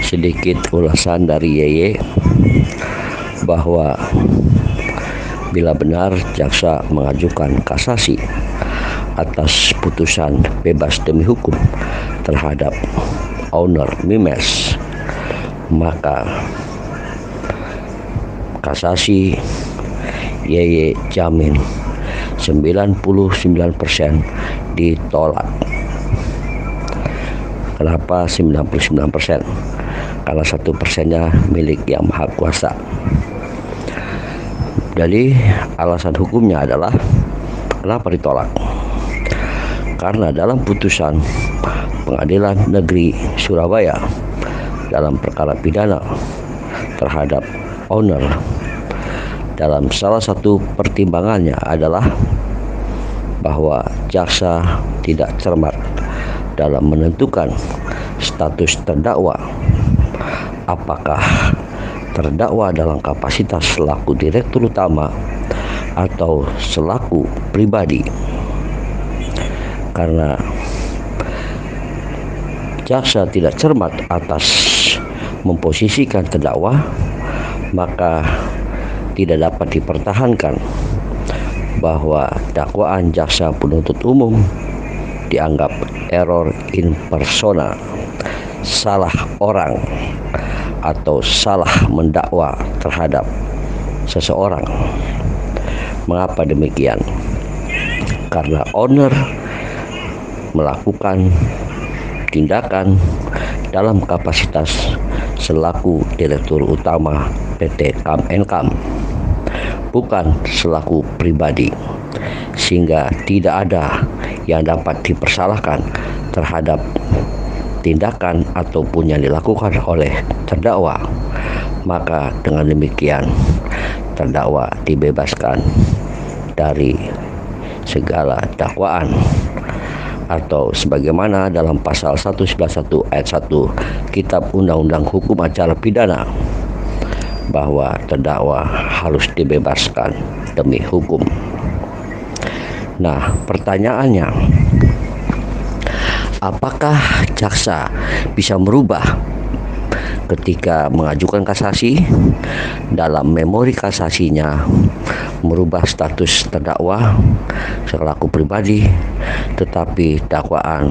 sedikit ulasan dari Yeye bahwa bila benar jaksa mengajukan kasasi atas putusan bebas demi hukum terhadap owner Mimes, maka kasasi Yeye jamin 99% ditolak. Kenapa 99%? Karena 1%-nya milik Yang Maha Kuasa. Jadi alasan hukumnya adalah kenapa ditolak? Karena dalam putusan Pengadilan Negeri Surabaya dalam perkara pidana terhadap owner, dalam salah satu pertimbangannya adalah bahwa jaksa tidak cermat dalam menentukan status terdakwa, apakah terdakwa dalam kapasitas selaku direktur utama atau selaku pribadi. Karena jaksa tidak cermat atas memposisikan terdakwa, maka tidak dapat dipertahankan bahwa dakwaan jaksa penuntut umum dianggap error in persona, salah orang atau salah mendakwa terhadap seseorang. Mengapa demikian? Karena owner melakukan tindakan dalam kapasitas selaku direktur utama PT KAM Nkam, bukan selaku pribadi, sehingga tidak ada yang dapat dipersalahkan terhadap tindakan ataupun yang dilakukan oleh terdakwa. Maka dengan demikian terdakwa dibebaskan dari segala dakwaan, atau sebagaimana dalam pasal 191 ayat 1 Kitab Undang-Undang Hukum Acara Pidana, bahwa terdakwa harus dibebaskan demi hukum. Nah, pertanyaannya, apakah jaksa bisa merubah ketika mengajukan kasasi dalam memori kasasinya, merubah status terdakwa selaku pribadi, tetapi dakwaan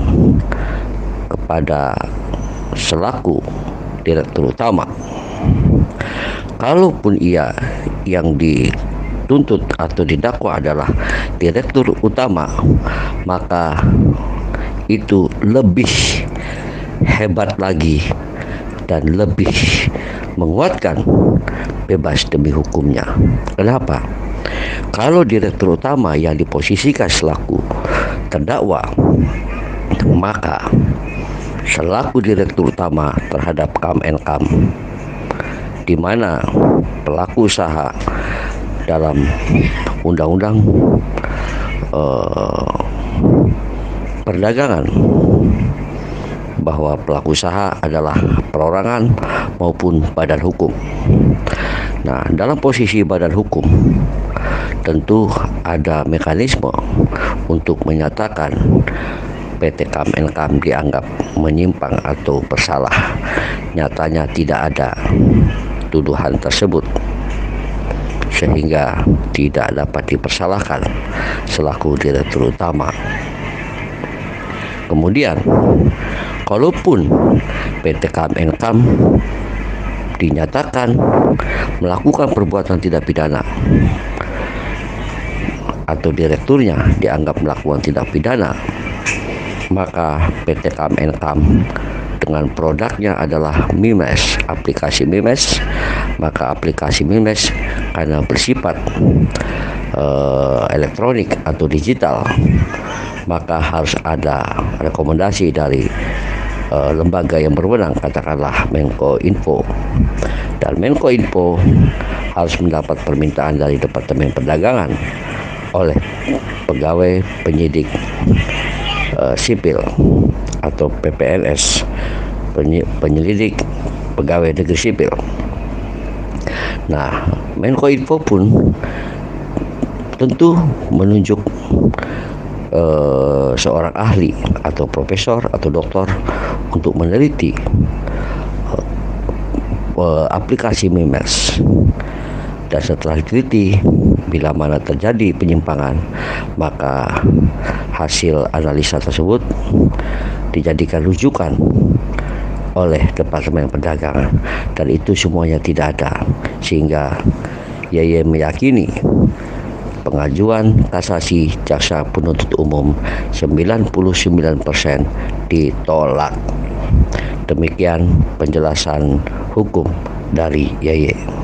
kepada selaku direktur utama? Kalaupun ia yang dituntut atau didakwa adalah direktur utama, maka itu lebih hebat lagi dan lebih menguatkan bebas demi hukumnya. Kenapa? Kalau direktur utama yang diposisikan selaku terdakwa, maka selaku direktur utama terhadap KAM Nkam, di mana pelaku usaha dalam undang-undang perdagangan, bahwa pelaku usaha adalah perorangan maupun badan hukum. Nah, dalam posisi badan hukum tentu ada mekanisme untuk menyatakan PT KAM Nkam dianggap menyimpang atau bersalah. Nyatanya tidak ada tuduhan tersebut, sehingga tidak dapat dipersalahkan selaku direktur utama. Kemudian, kalaupun PT KAM Nkam dinyatakan melakukan perbuatan tidak pidana atau direkturnya dianggap melakukan tidak pidana, maka PT KAM Nkam dengan produknya adalah Mimes, aplikasi Mimes, maka aplikasi Mimes karena bersifat elektronik atau digital, maka harus ada rekomendasi dari lembaga yang berwenang, katakanlah Menko Info, dan Menko Info harus mendapat permintaan dari Departemen Perdagangan oleh pegawai penyidik sipil atau PPNS, penyelidik pegawai negeri sipil. Nah, Menko Info pun tentu menunjuk seorang ahli atau profesor atau doktor untuk meneliti aplikasi Memiles. Dan setelah diteliti, bila mana terjadi penyimpangan, maka hasil analisa tersebut dijadikan rujukan oleh Departemen Perdagangan, dan itu semuanya tidak ada, sehingga YY meyakini pengajuan kasasi jaksa penuntut umum 99% ditolak. Demikian penjelasan hukum dari YY.